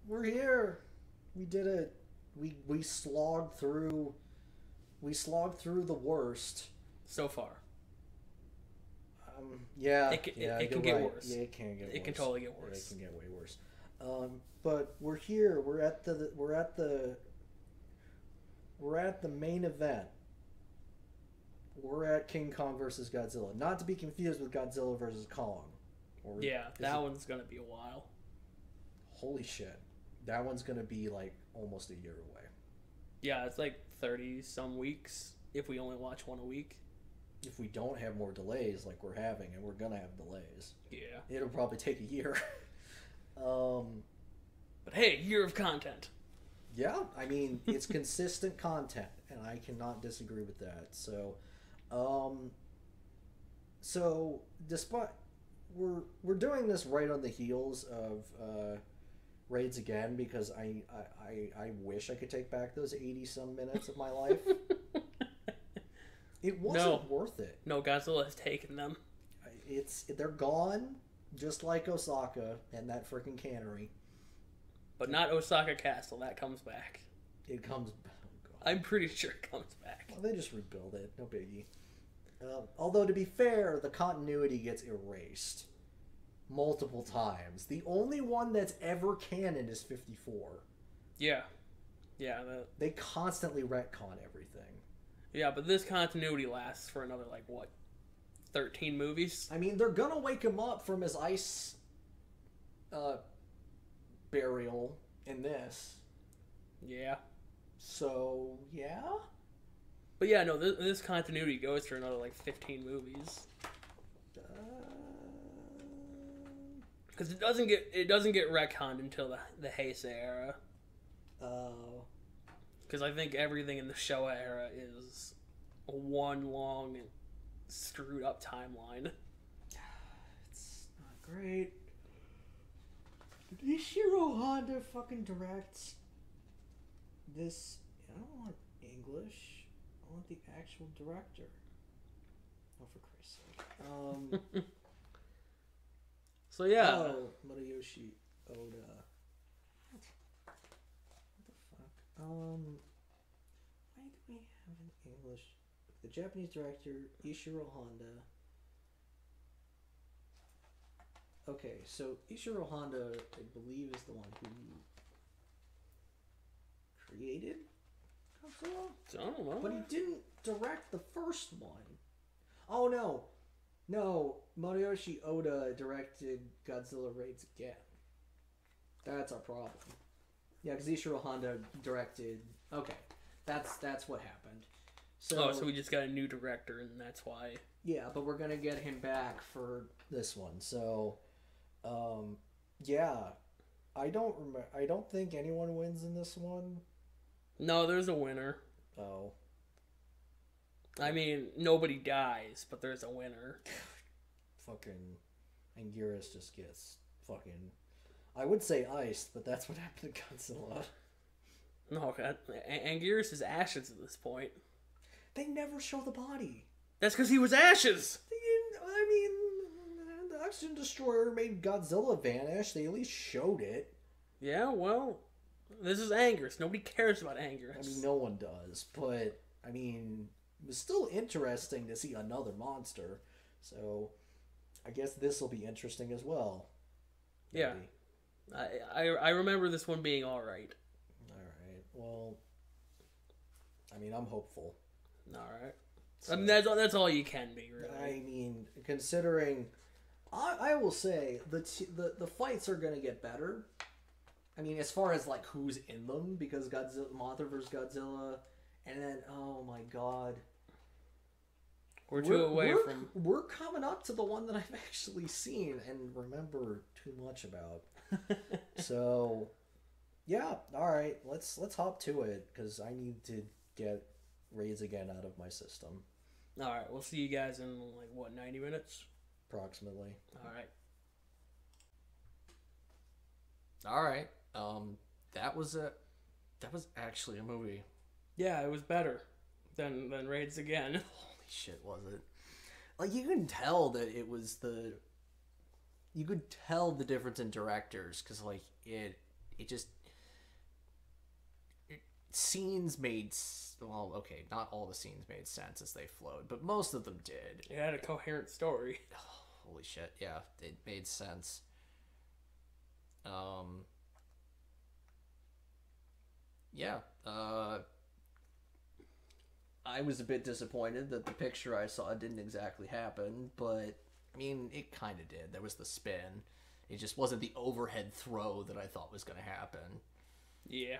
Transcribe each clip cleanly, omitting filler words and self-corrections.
we're here. We did it. We slogged through. We slogged through the worst so far. Yeah, it can you're get right. worse. Yeah, it can get worse. It can totally get worse. Yeah, it can get way worse. But we're here. We're at the main event. We're at King Kong versus Godzilla. Not to be confused with Godzilla versus Kong. Yeah, that one's gonna be a while. Holy shit. That one's gonna be like almost a year away. Yeah, it's like 30 some weeks if we only watch one a week. If we don't have more delays like we're having, and we're gonna have delays. Yeah. It'll probably take a year. But hey, year of content. Yeah, I mean, it's consistent content, and I cannot disagree with that. So despite we're doing this right on the heels of Raids Again, because I wish I could take back those 80 some minutes of my life. It wasn't worth it. No, Godzilla has taken them. They're gone, just like Osaka and that freaking cannery. But not Osaka Castle. That comes back. It comes. Oh God. I'm pretty sure it comes back. Well, they just rebuild it. No biggie. Although, to be fair, the continuity gets erased multiple times. The only one that's ever canon is 54. Yeah. Yeah. They constantly retcon everything. Yeah, but this continuity lasts for another, 13 movies? I mean, they're gonna wake him up from his ice burial in this. Yeah. So, yeah? But yeah, no, this continuity goes for another, 15 movies. Because it doesn't get retconned until the Heisei era. Oh. Because I think everything in the Showa era is one long, screwed up timeline. It's not great. Did Ishiro Honda fucking direct this? I don't want English. I want the actual director. Oh, for Christ's sake. So yeah. Oh, Moriyoshi Oda. What the fuck? Why do we have an English? The Japanese director Ishiro Honda. Okay, so Ishiro Honda, I believe, is the one who created Godzilla? I don't know. But he didn't direct the first one. Oh, no. No, Moriyoshi Oda directed Godzilla Raids Again. That's our problem. Yeah, because Ishiro Honda directed... Okay, that's what happened. So we just got a new director, and that's why... Yeah, but we're going to get him back for this one. So, yeah. I don't think anyone wins in this one. No, there's a winner. Oh. I mean, nobody dies, but there's a winner. Fucking Anguirus just gets fucking... I would say iced, but that's what happened to Godzilla. No, Anguirus is ashes at this point. They never show the body. That's because he was ashes! I mean, the Oxygen Destroyer made Godzilla vanish. They at least showed it. Yeah, well, this is Anguirus. Nobody cares about Anguirus. I mean, no one does, but, I mean, it was still interesting to see another monster. So, I guess this will be interesting as well. Maybe. Yeah. I remember this one being alright. Alright, well, I mean, I'm hopeful. Alright. So, I mean, that's all you can be, really. I mean, considering... I will say, the fights are going to get better. I mean, as far as, who's in them, because Mothra vs. Godzilla, and then, oh my god... We're coming up to the one that I've actually seen and remember too much about. So, yeah, all right, let's hop to it because I need to get Raids Again out of my system. All right, we'll see you guys in 90 minutes, approximately. All right. All right. That was actually a movie. Yeah, it was better than Raids Again. Shit, was it? You can tell that it was you could tell the difference in directors because it just scenes made well, okay, not all the scenes made sense as they flowed, but most of them did. It had a coherent story. Oh, holy shit, yeah, it made sense. Yeah, I was a bit disappointed that the picture I saw didn't exactly happen, but I mean, it kind of did. There was the spin. It just wasn't the overhead throw that I thought was going to happen. Yeah.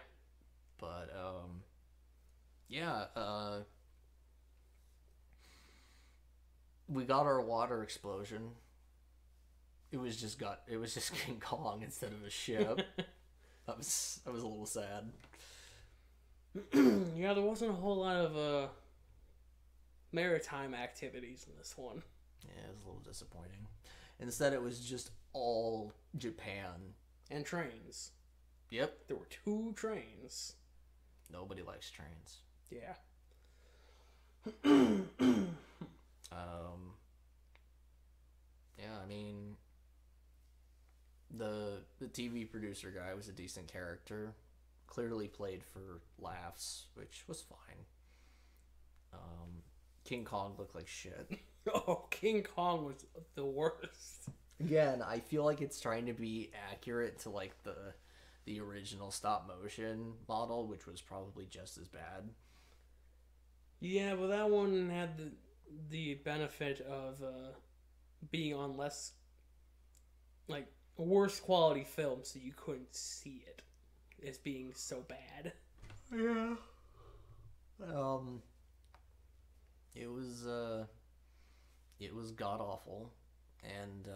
But yeah, we got our water explosion. It was just King Kong instead of a ship. That was a little sad. Yeah, there wasn't a whole lot of maritime activities in this one. Yeah, it was a little disappointing. Instead, it was just all Japan. And trains. Yep. There were 2 trains. Nobody likes trains. Yeah. Yeah, I mean, the TV producer guy was a decent character. Clearly played for laughs, which was fine. King Kong looked like shit. Oh, King Kong was the worst. Again, I feel like it's trying to be accurate to like the original stop motion model, which was probably just as bad. Yeah, but that one had the benefit of being on less, like, worse quality film, so you couldn't see it as being so bad. Yeah. It was god awful, and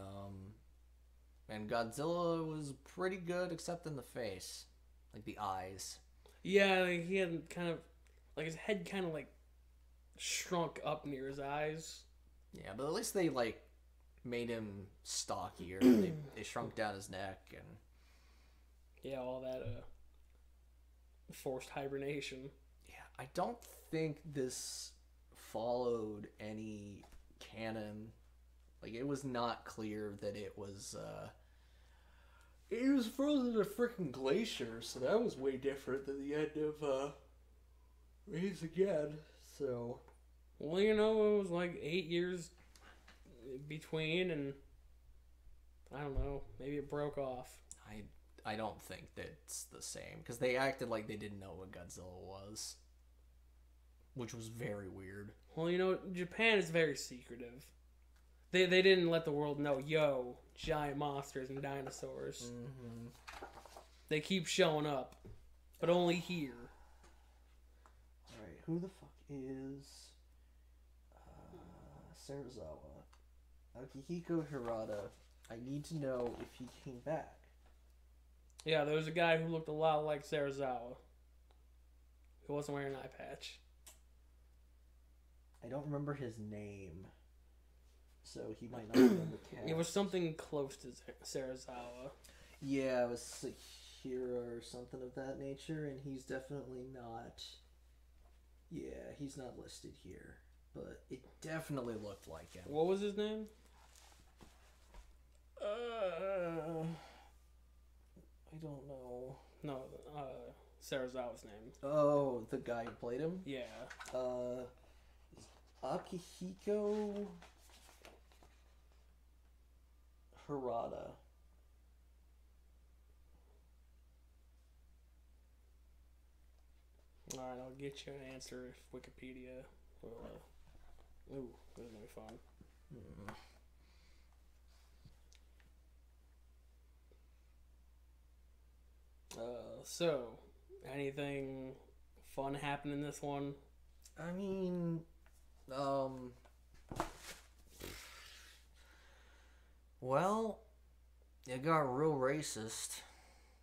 Godzilla was pretty good except in the face, like the eyes. Yeah, like he had kind of, like his head kind of like shrunk up near his eyes. Yeah, but at least they like made him stockier. they shrunk down his neck and yeah, all that forced hibernation. Yeah, I don't think this followed any canon. Like, it was not clear that it was frozen in a freaking glacier, so that was way different than the end of Raise Again. So, well, you know, it was like 8 years between, and I don't know, maybe it broke off. I don't think that's the same, because they acted like they didn't know what Godzilla was, which was very weird. Well, you know, Japan is very secretive. They didn't let the world know, yo, giant monsters and dinosaurs. Mm-hmm. They keep showing up, but only here. Alright, who the fuck is Sarazawa? Akihiko Hirata. I need to know if he came back. Yeah, there was a guy who looked a lot like Sarazawa. He wasn't wearing an eye patch. I don't remember his name, so he might not have been the cast. It was something close to Sarazawa. Yeah, it was Sakura or something of that nature, and he's definitely not... Yeah, he's not listed here, but it definitely looked like him. What was his name? I don't know. No, Sarazawa's name. Oh, the guy who played him? Yeah. Akihiko Hirata. Alright, I'll get you an answer if Wikipedia will. Ooh, this is gonna be fun. So, anything fun happen in this one? I mean, well, it got real racist.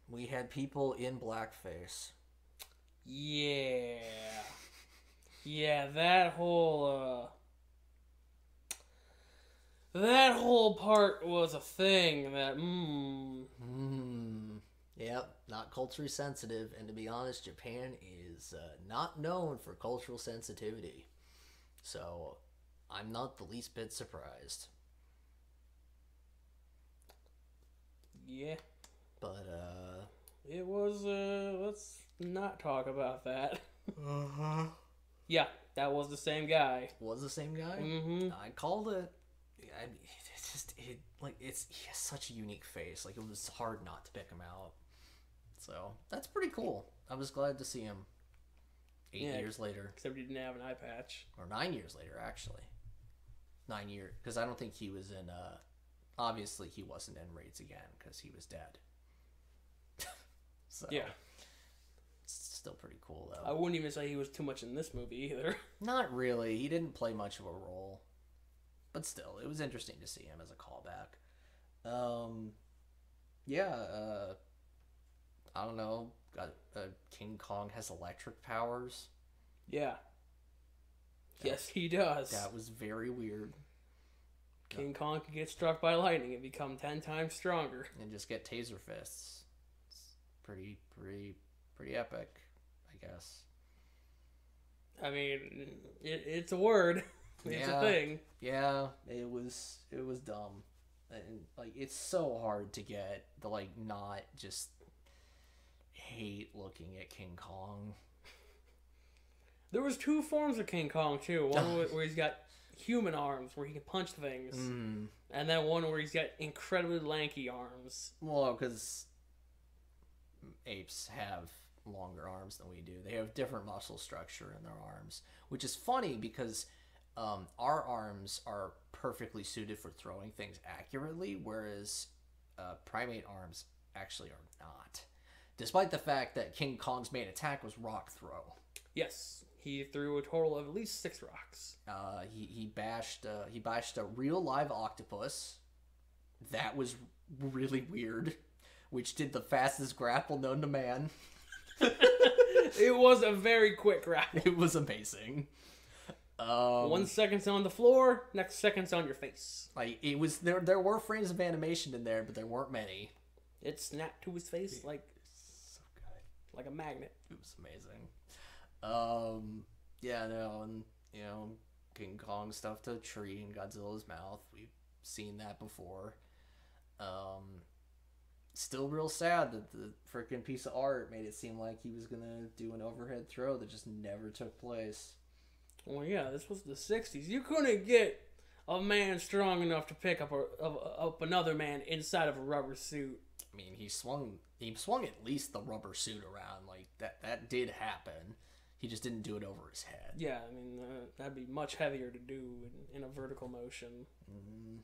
We had people in blackface. Yeah. Yeah, that whole part was a thing that, Yep, not culturally sensitive, and to be honest, Japan is not known for cultural sensitivity. So, I'm not the least bit surprised. Yeah. But, it was, not talk about that. Uh-huh. Yeah, that was the same guy. Was the same guy? Mm-hmm. I called it. I mean, he has such a unique face. Like, it was hard not to pick him out. So, that's pretty cool. I was glad to see him 8 years later. Except he didn't have an eye patch. Or 9 years later, actually. 9 years. Because I don't think he was in, obviously he wasn't in Raids Again, because he was dead. So, yeah. It's still pretty cool, though. I wouldn't even say he was too much in this movie, either. Not really. He didn't play much of a role. But still, it was interesting to see him as a callback. I don't know. King Kong has electric powers. Yeah. Yes, he does. That was very weird. King Kong could get struck by lightning and become 10 times stronger. And just get taser fists. It's pretty epic, I guess. I mean, it's a word. It's a thing. Yeah, it was dumb. And, like, it's so hard to get the, like, not just hate looking at King Kong. There was 2 forms of King Kong, too. One where he's got human arms, where he can punch things. And then one where he's got incredibly lanky arms. Well, because apes have longer arms than we do. They have different muscle structure in their arms, which is funny because our arms are perfectly suited for throwing things accurately, whereas primate arms actually are not. Despite the fact that King Kong's main attack was rock throw. Yes, he threw a total of at least 6 rocks. He bashed a real live octopus. That was really weird. Which did the fastest grapple known to man. It was a very quick grapple. It was amazing. 1 second's on the floor, next second's on your face. Like, it was there were frames of animation in there, but there weren't many. It snapped to his face like so good. Like a magnet. It was amazing. And King Kong stuffed a tree in Godzilla's mouth. We've seen that before. Still real sad that the freaking piece of art made it seem like he was gonna do an overhead throw that just never took place. Well, yeah, this was the 60s. You couldn't get a man strong enough to pick up another man inside of a rubber suit. I mean, he swung at least the rubber suit around. Like, that did happen. He just didn't do it over his head. Yeah, I mean, that'd be much heavier to do in a vertical motion. Mm-hmm.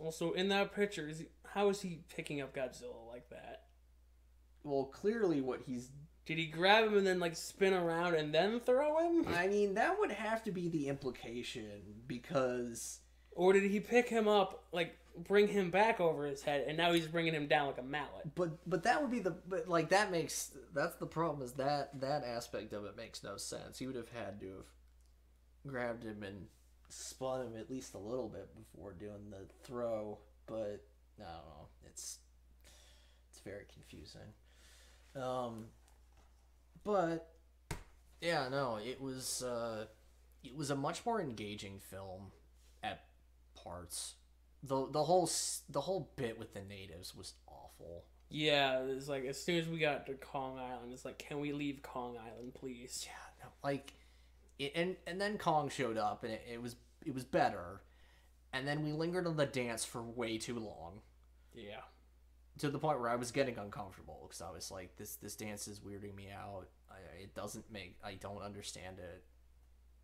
Also, in that picture, how is he picking up Godzilla like that? Well, clearly what he's... Did he grab him and then, like, spin around and then throw him? I mean, that would have to be the implication, because... Or did he pick him up, like, bring him back over his head, and now he's bringing him down like a mallet? But that would be that's the problem, is that aspect of it makes no sense. He would have had to have grabbed him and spun him at least a little bit before doing the throw, but I don't know. It's very confusing. But yeah, no, it was a much more engaging film at parts. The whole bit with the natives was awful. Yeah, it's like, as soon as we got to Kong Island, it's like, can we leave Kong Island, please? Yeah, no, like, and then Kong showed up, and it was better, and then we lingered on the dance for way too long. Yeah. To the point where I was getting uncomfortable, because I was like, this dance is weirding me out. I don't understand it.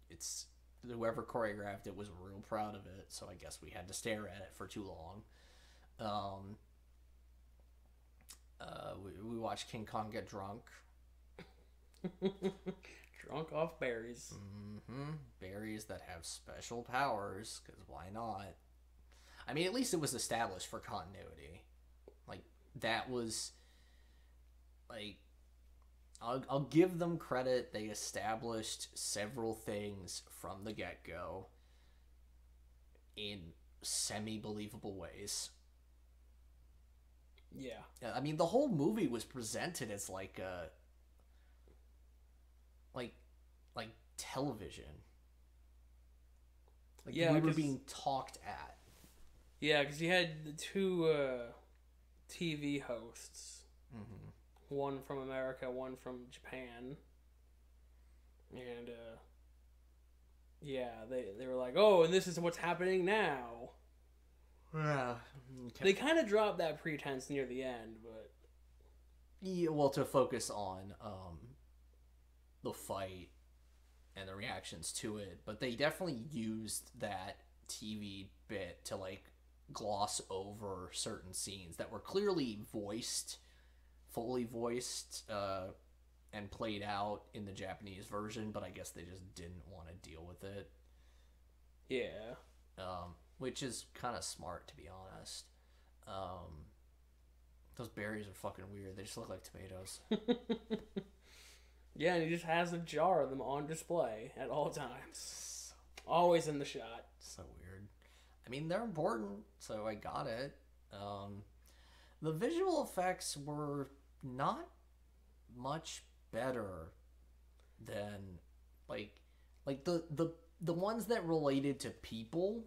It's, whoever choreographed it was real proud of it, so I guess we had to stare at it for too long. We watched King Kong get drunk. Drunk off berries. Mm-hmm. Berries that have special powers, because why not? I mean, at least it was established for continuity. Like, that was, like, I'll give them credit. They established several things from the get-go in semi-believable ways. Yeah. I mean, the whole movie was presented as like a... Like television. Like, yeah, we were being talked at. Yeah, because you had the 2 TV hosts. Mm-hmm. one from America, one from Japan. And, yeah, they were like, oh, and this is what's happening now. Yeah. They kind of dropped that pretense near the end, but... Yeah, well, to focus on the fight and the reactions to it. But they definitely used that TV bit to, like, gloss over certain scenes that were clearly fully voiced, and played out in the Japanese version, but I guess they just didn't want to deal with it. Yeah. Which is kind of smart, to be honest. Those berries are fucking weird. They just look like tomatoes. Yeah, and he just has a jar of them on display at all times. Always in the shot. So weird. I mean, they're important, so I got it. The visual effects were not much better than like the ones that related to people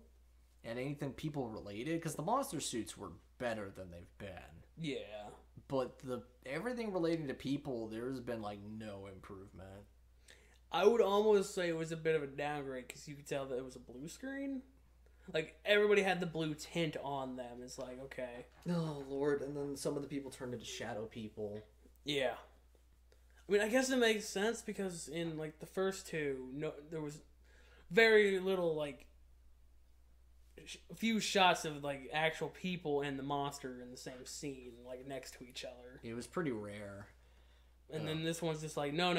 and anything people related, because the monster suits were better than they've been. Yeah. But everything relating to people, there's been like no improvement. I would almost say it was a bit of a downgrade because you could tell that it was a blue screen. Like, everybody had the blue tint on them. It's like, okay. Oh, Lord. And then some of the people turned into shadow people. Yeah. I mean, I guess it makes sense because in, like, the first two, there was very little, like, few shots of, like, actual people and the monster in the same scene, like, next to each other. It was pretty rare. And then this one's just like, no.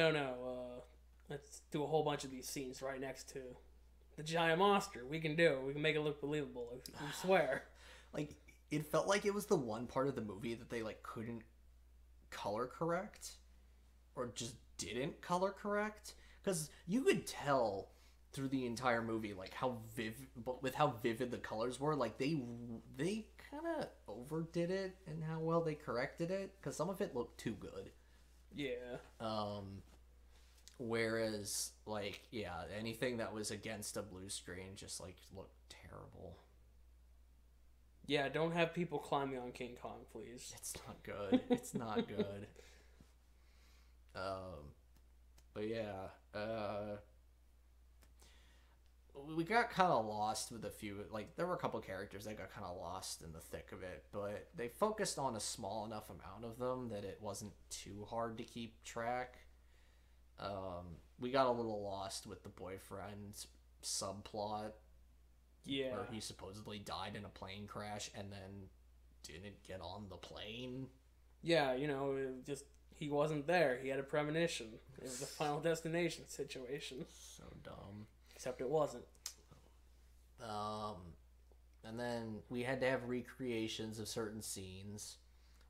Let's do a whole bunch of these scenes right next to the giant monster. We can do it. We can make it look believable. We swear. Like, it felt like it was the one part of the movie that they, like, couldn't color correct. Or just didn't color correct. Because you could tell through the entire movie, like, how vivid the colors were. Like, they kind of overdid it in how well they corrected it. Because some of it looked too good. Yeah. Whereas, like, yeah, anything that was against a blue screen just, like, looked terrible. Yeah, don't have people climbing on King Kong, please. It's not good. It's not good. But yeah, we got kind of lost with a few, like, there were a couple characters that got kind of lost in the thick of it, but they focused on a small enough amount of them that it wasn't too hard to keep track. We got a little lost with the boyfriend's subplot. Yeah. Where he supposedly died in a plane crash and then didn't get on the plane. Yeah, he wasn't there. He had a premonition. It was a Final Destination situation. So dumb. Except it wasn't. And then we had to have recreations of certain scenes.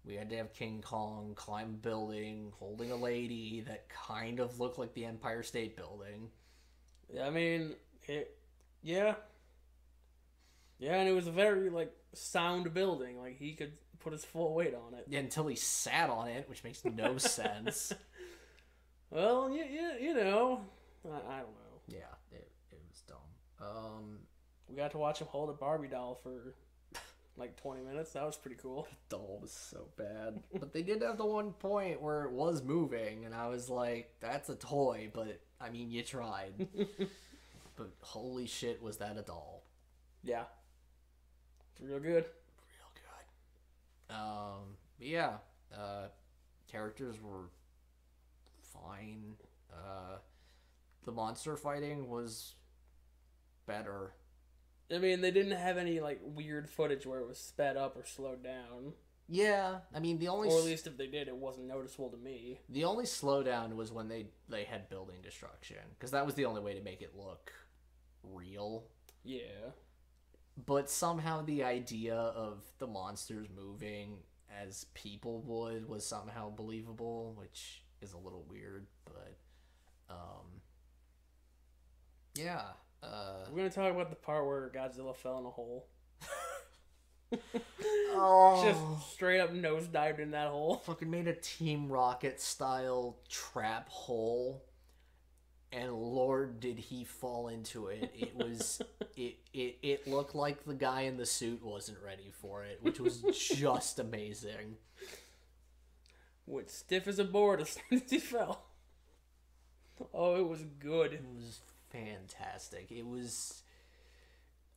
We had to have King Kong climb a building, holding a lady that kind of looked like the Empire State Building. I mean, yeah. Yeah, and it was a very, like, sound building. Like, he could put his full weight on it. Yeah, until he sat on it, which makes no sense. Well, yeah, I don't know. Yeah, it was dumb. We got to watch him hold a Barbie doll for like 20 minutes. That was pretty cool. The doll was so bad. But they did have the one point where it was moving, and I was like, that's a toy, but, I mean, you tried. But holy shit, was that a doll. Yeah. It's real good. Real good. But yeah, characters were fine. The monster fighting was better. I mean, they didn't have any, like, weird footage where it was sped up or slowed down. Yeah, I mean, or at least if they did, it wasn't noticeable to me. The only slowdown was when they had building destruction, because that was the only way to make it look real. Yeah. But somehow the idea of the monsters moving as people would was somehow believable, which is a little weird, but, yeah. We're going to talk about the part where Godzilla fell in a hole. Oh. Just straight up nosedived in that hole. Fucking made a Team Rocket style trap hole. And Lord, did he fall into it. It was, it looked like the guy in the suit wasn't ready for it, which was just amazing. Went stiff as a board as soon as he fell. Oh, it was good. It was fantastic. It was.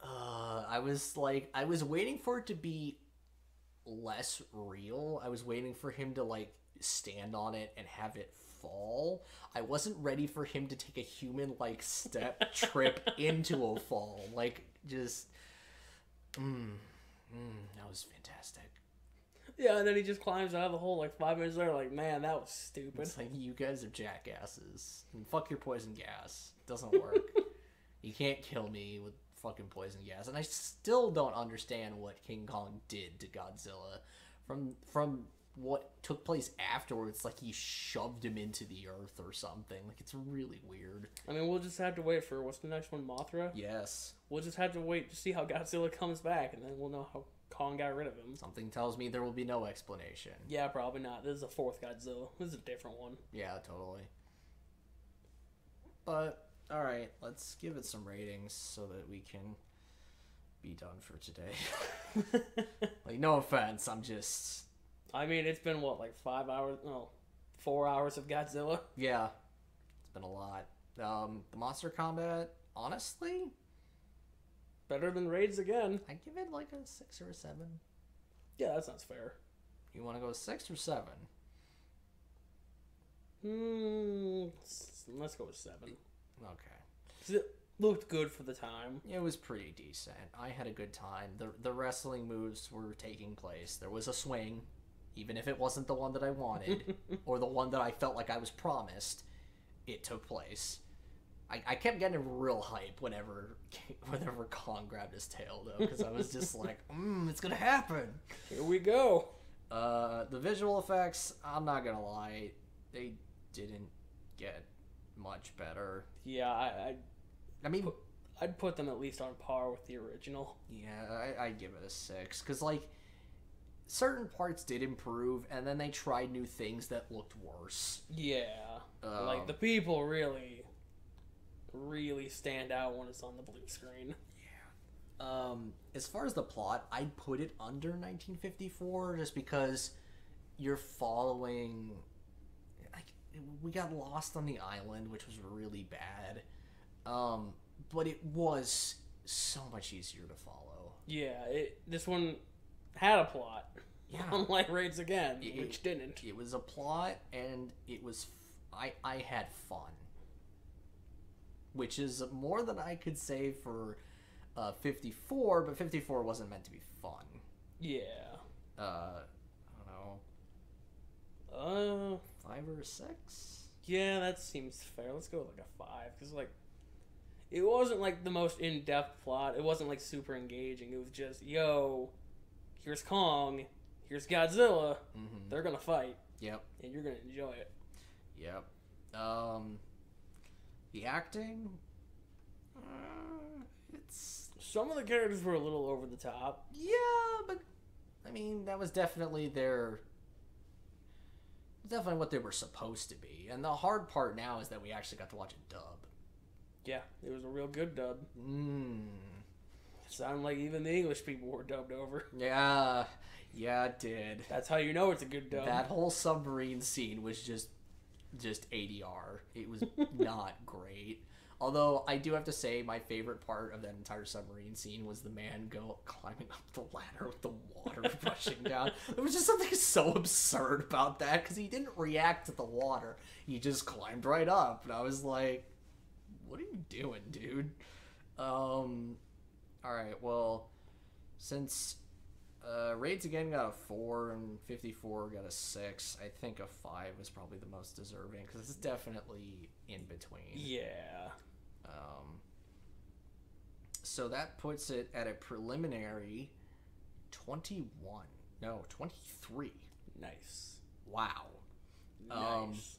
I was waiting for it to be less real. I was waiting for him to like stand on it and have it fall. I wasn't ready for him to take a human like step trip into a fall. Like just that was fantastic. Yeah, and then he just climbs out of the hole like 5 minutes later. Like, man, that was stupid. It's like, you guys are jackasses. And fuck your poison gas. It doesn't work. You can't kill me with fucking poison gas. And I still don't understand what King Kong did to Godzilla. From what took place afterwards, like he shoved him into the earth or something. Like, it's really weird. I mean, we'll just have to wait for, what's the next one, Mothra? Yes. We'll just have to wait to see how Godzilla comes back, and then we'll know how Kong got rid of him. Something tells me there will be no explanation. Yeah, probably not. This is the fourth Godzilla. This is a different one. Yeah, totally. But, alright, let's give it some ratings so that we can be done for today. Like, no offense, I'm just... I mean, it's been, what, like 5 hours? No, 4 hours of Godzilla? Yeah, it's been a lot. The monster combat, honestly... Better than Raids again. I'd give it like a 6 or a 7. Yeah, that sounds fair. You want to go 6 or 7? Let's go with 7. Okay. 'Cause it looked good for the time. It was pretty decent. I had a good time. The wrestling moves were taking place. There was a swing, even if it wasn't the one that I wanted, or the one that I felt like I was promised, it took place. I kept getting real hype whenever Kong grabbed his tail, though, because I was just like, it's gonna happen. Here we go. The visual effects, I'm not gonna lie, they didn't get much better. Yeah, I mean, I'd put them at least on par with the original. Yeah, I'd give it a 6, because, like, certain parts did improve, and then they tried new things that looked worse. Yeah. Like, the people really stand out when it's on the blue screen. Yeah. As far as the plot, I'd put it under 1954, just because you're following... Like, we got lost on the island, which was really bad. But it was so much easier to follow. Yeah, this one had a plot. Yeah. Unlike Raids Again, which didn't. It was a plot, and it was... I had fun. Which is more than I could say for 54, but 54 wasn't meant to be fun. Yeah. I don't know. 5 or 6? Yeah, that seems fair. Let's go with like a 5, because like, it wasn't like the most in-depth plot. It wasn't like super engaging. It was just, yo, here's Kong, here's Godzilla. Mm-hmm. They're gonna fight. Yep. And you're gonna enjoy it. Yep. The acting, it's... Some of the characters were a little over the top. Yeah, but, I mean, that was definitely definitely what they were supposed to be. And the hard part now is that we actually got to watch a dub. Yeah, it was a real good dub. It sounded like even the English people were dubbed over. Yeah, it did. That's how you know it's a good dub. That whole submarine scene was just ADR. It was not great. Although I do have to say my favorite part of that entire submarine scene was the man climbing up the ladder with the water rushing down. There was just something so absurd about that because he didn't react to the water. He just climbed right up, and I was like, "What are you doing, dude?" All right. Well, since Raids Again got a 4 and 54 got a 6. I think a 5 was probably the most deserving because it's definitely in between. Yeah. So that puts it at a preliminary 21. No, 23. Nice. Wow. Nice.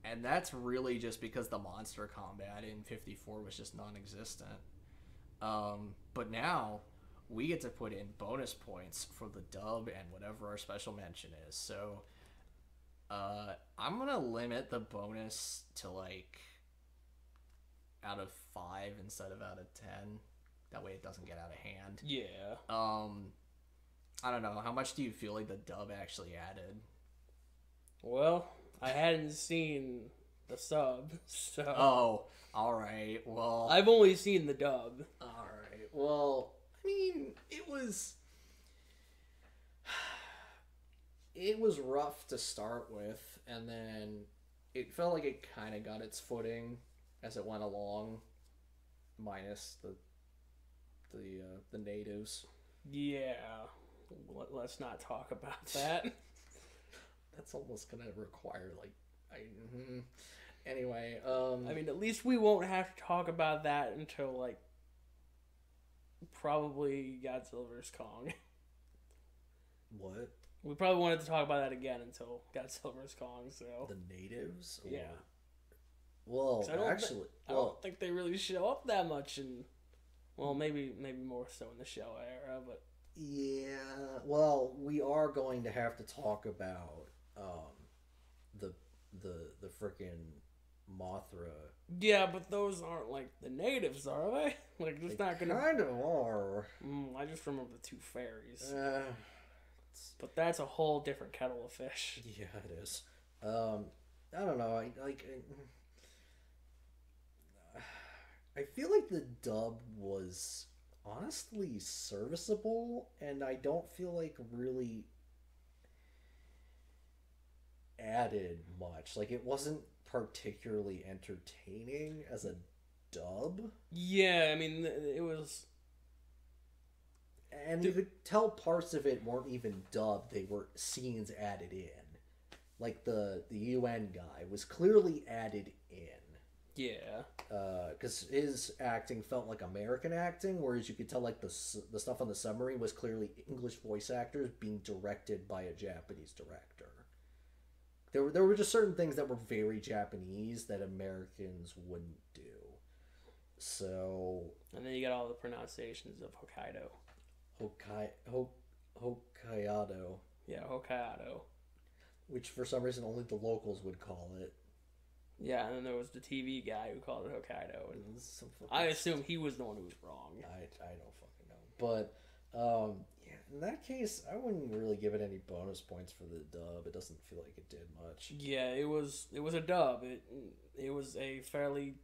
And that's really just because the monster combat in 54 was just non-existent. But now we get to put in bonus points for the dub and whatever our special mention is. So I'm going to limit the bonus to like out of 5 instead of out of 10. That way it doesn't get out of hand. Yeah. I don't know. How much do you feel like the dub actually added? Well, I hadn't seen the sub, so Oh, all right. Well, I've only seen the dub. all right. Well, I mean, it was rough to start with, and then it felt like it kind of got its footing as it went along, minus the natives. Yeah, let's not talk about that. That's almost gonna require anyway. I mean, at least we won't have to talk about that until like probably Godzilla vs Kong. What? We probably wanted to talk about that again until Godzilla vs Kong. So The natives? yeah. Well, 'Cause I actually, don't think they really show up that much, and well, maybe more so in the show era, but yeah. Well, we are going to have to talk about the frickin' Mothra. yeah, but those aren't like the natives, are they? Like, it's They not gonna. kind of are. I just remember the two fairies, Uh, but that's a whole different kettle of fish. yeah, it is. I don't know. I feel like the dub was honestly serviceable, and I don't feel like really added much. Like, it wasn't particularly entertaining as a dub, Yeah, I mean, it was. and you could tell parts of it weren't even dubbed; they were scenes added in. Like the UN guy was clearly added in. Yeah. Because his acting felt like American acting, whereas you could tell like the stuff on the submarine was clearly English voice actors being directed by a Japanese director. There were just certain things that were very Japanese that Americans wouldn't do. So And then you got all the pronunciations of Hokkaido. Hokkaido, Yeah, Hokkaido. which for some reason only the locals would call it. Yeah, and then there was the TV guy who called it Hokkaido, and It's some fucking I assume he was the one who was wrong. I don't fucking know. But yeah, in that case, I wouldn't really give it any bonus points for the dub. It doesn't feel like it did much. Yeah, it was a dub. It was a fairly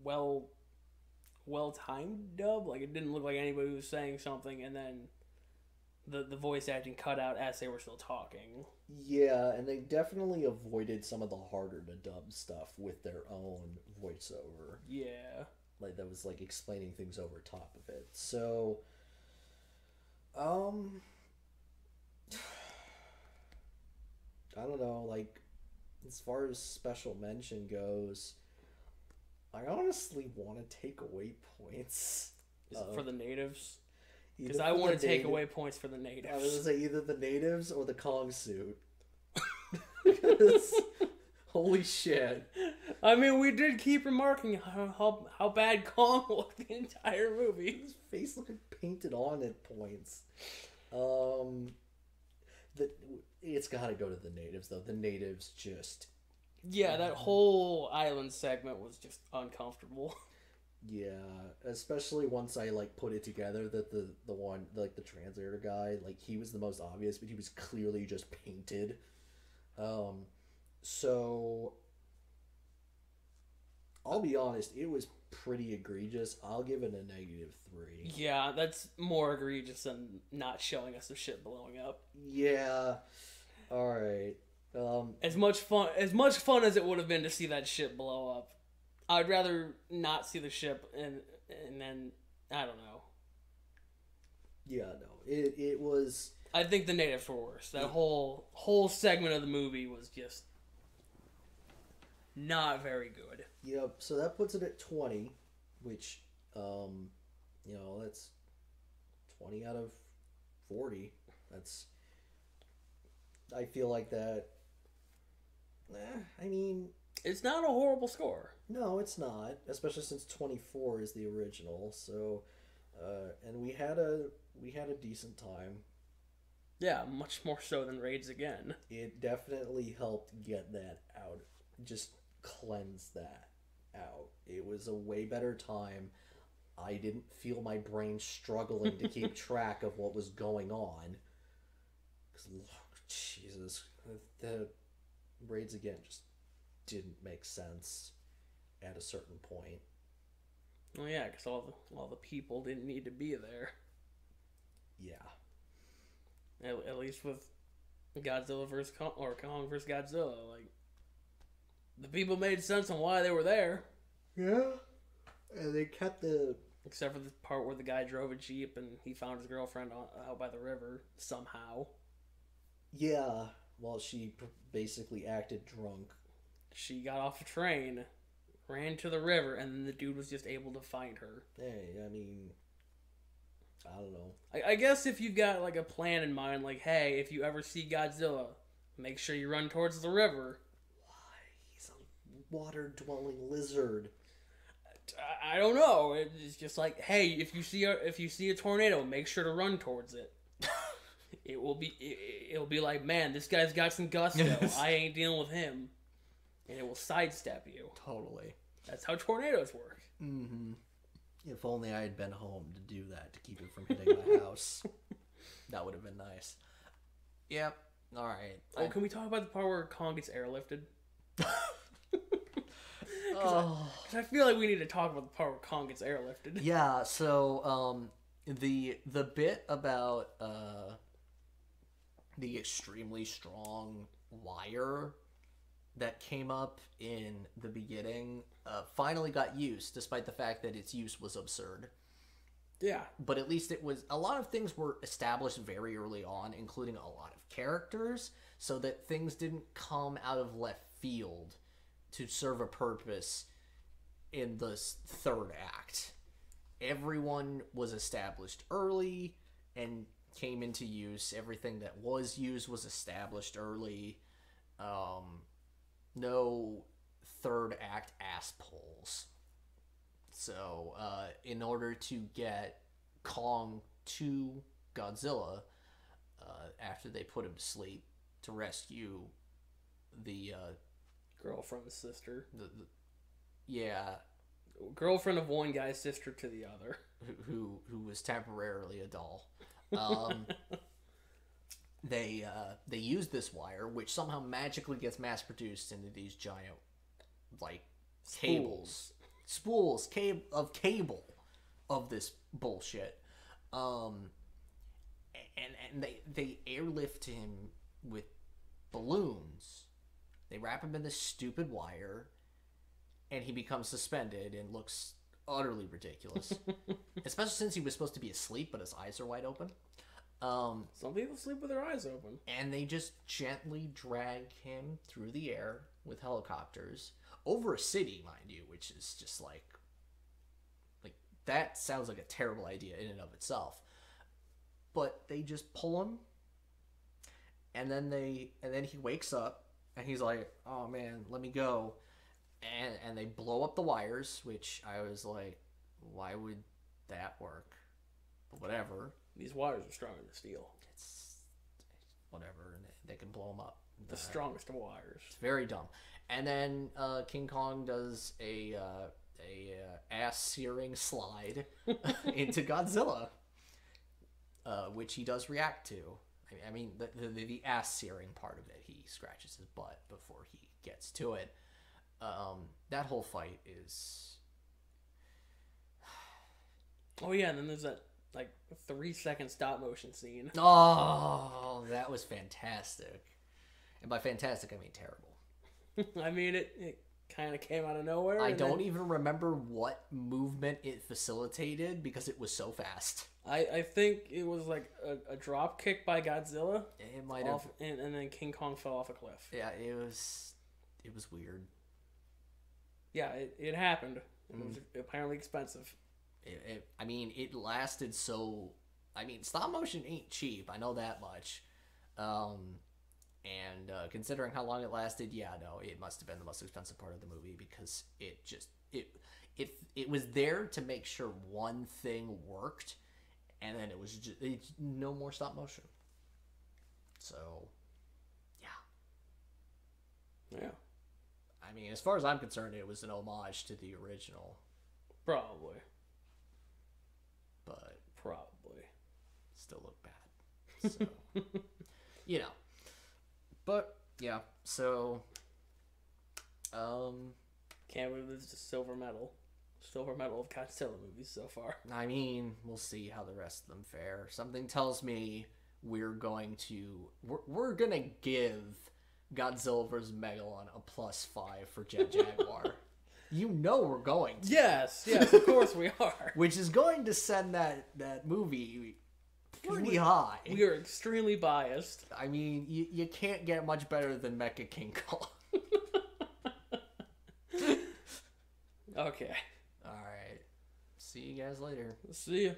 well timed dub. Like, it didn't look like anybody was saying something, and then the voice acting cut out as they were still talking. Yeah, and they definitely avoided some of the harder to dub stuff with their own voiceover. Yeah. Like, that was like explaining things over top of it. So I don't know, like, as far as special mention goes, I honestly want to take away points. Is it for the natives? Either Because I for want the to take native- away points for the I was natives. gonna say either the natives or the Kong suit. 'Cause, holy shit. I mean, we did keep remarking how bad Kong looked the entire movie. His face looking painted on at points. It's got to go to the natives though. The natives just Yeah, that whole island segment was just uncomfortable. especially once I like put it together that the one like the translator guy, like, he was the most obvious, but he was clearly just painted. So I'll be honest, it was pretty egregious. I'll give it a -3. Yeah, that's more egregious than not showing us the ship blowing up. Yeah. All right. As much fun as it would have been to see that ship blow up, I'd rather not see the ship and then I don't know. Yeah, no. It was. I think the natives were worse. That whole segment of the movie was just not very good. Yep. So that puts it at 20, which, that's 20 out of 40. That's. I feel like that. I mean, It's not a horrible score. no, it's not. Especially since 24 is the original. So, and we had a decent time. Yeah, much more so than Raids Again. It definitely helped get that out. Just cleanse that out. It was a way better time. I didn't feel my brain struggling to keep track of what was going on. Because, Jesus, raids again just didn't make sense at a certain point. Well, yeah, because all the people didn't need to be there. Yeah. At least with Godzilla versus Kong, or Kong versus Godzilla, like the people made sense on why they were there. Yeah. And they kept the... Except for the part where the guy drove a Jeep and he found his girlfriend out by the river somehow. Yeah. Well, she basically acted drunk. She got off a train, ran to the river, and then the dude was just able to find her. Hey, I mean... I don't know. I guess if you've got like a plan in mind, like, hey, if you ever see Godzilla, make sure you run towards the river. Why? He's a water-dwelling lizard. I don't know. It's just like, hey, if you see a tornado, make sure to run towards it. It'll be like, man, this guy's got some gusto. I ain't dealing with him, and it will sidestep you. Totally. That's how tornadoes work. Mm-hmm. If only I had been home to do that, to keep it from hitting my house. That would have been nice. Yep. All right. Oh, can we talk about the part where Kong gets airlifted? Oh. Because I feel like we need to talk about the part where Kong gets airlifted. Yeah. So the bit about the extremely strong wire that came up in the beginning finally got used, despite the fact that its use was absurd. Yeah. But at least it was... A lot of things were established very early on, including a lot of characters, so that things didn't come out of left field to serve a purpose in the third act. Everyone was established early and came into use. Everything that was used was established early. No third act ass pulls. So, in order to get Kong to Godzilla, after they put him to sleep, to rescue the Girlfriend's sister. Yeah, Girlfriend of one guy, sister to the other. Who was temporarily a doll. They use this wire, which somehow magically gets mass produced into these giant, like, cables, spools of cable of this bullshit. And they airlift him with balloons. They wrap him in this stupid wire, and he becomes suspended and looks utterly ridiculous. Especially since he was supposed to be asleep, but his eyes are wide open. Some people sleep with their eyes open. And they just gently drag him through the air with helicopters over a city, mind you, which is just like that sounds like a terrible idea in and of itself. But they just pull him, and then he wakes up, and he's like, "Oh man, let me go," and they blow up the wires, which I was like, "Why would that work?" But whatever. These wires are stronger than steel. It's whatever, and they can blow them up. The strongest of wires. It's very dumb. And then King Kong does a ass-searing slide into Godzilla, which he does react to. I mean, the ass-searing part of it, he scratches his butt before he gets to it. That whole fight is... Oh yeah, and then there's that 3-second stop motion scene. Oh, that was fantastic. And by fantastic, I mean terrible. I mean, it kind of came out of nowhere. I don't even remember what movement it facilitated because it was so fast. I think it was like a drop kick by Godzilla. It might have, and then King Kong fell off a cliff. Yeah, it was weird. Yeah, it happened. It was apparently expensive. I mean, it lasted so... I mean, stop motion ain't cheap. I know that much. And considering how long it lasted, yeah, no, it must have been the most expensive part of the movie because it was there to make sure one thing worked, and then it was just no more stop motion. So, yeah. I mean, as far as I'm concerned, it was an homage to the original. Probably. But probably still look bad. So, But yeah, so Can't believe this is a silver medal of Godzilla movies so far. I mean, we'll see how the rest of them fare. Something tells me we're gonna give Godzilla vs. Megalon a +5 for Jet Jaguar. You know we're going to. Yes, of course we are. Which is going to send that movie pretty high. We are extremely biased. I mean, you can't get much better than Mecha King Kong. Okay. Alright. See you guys later. See ya.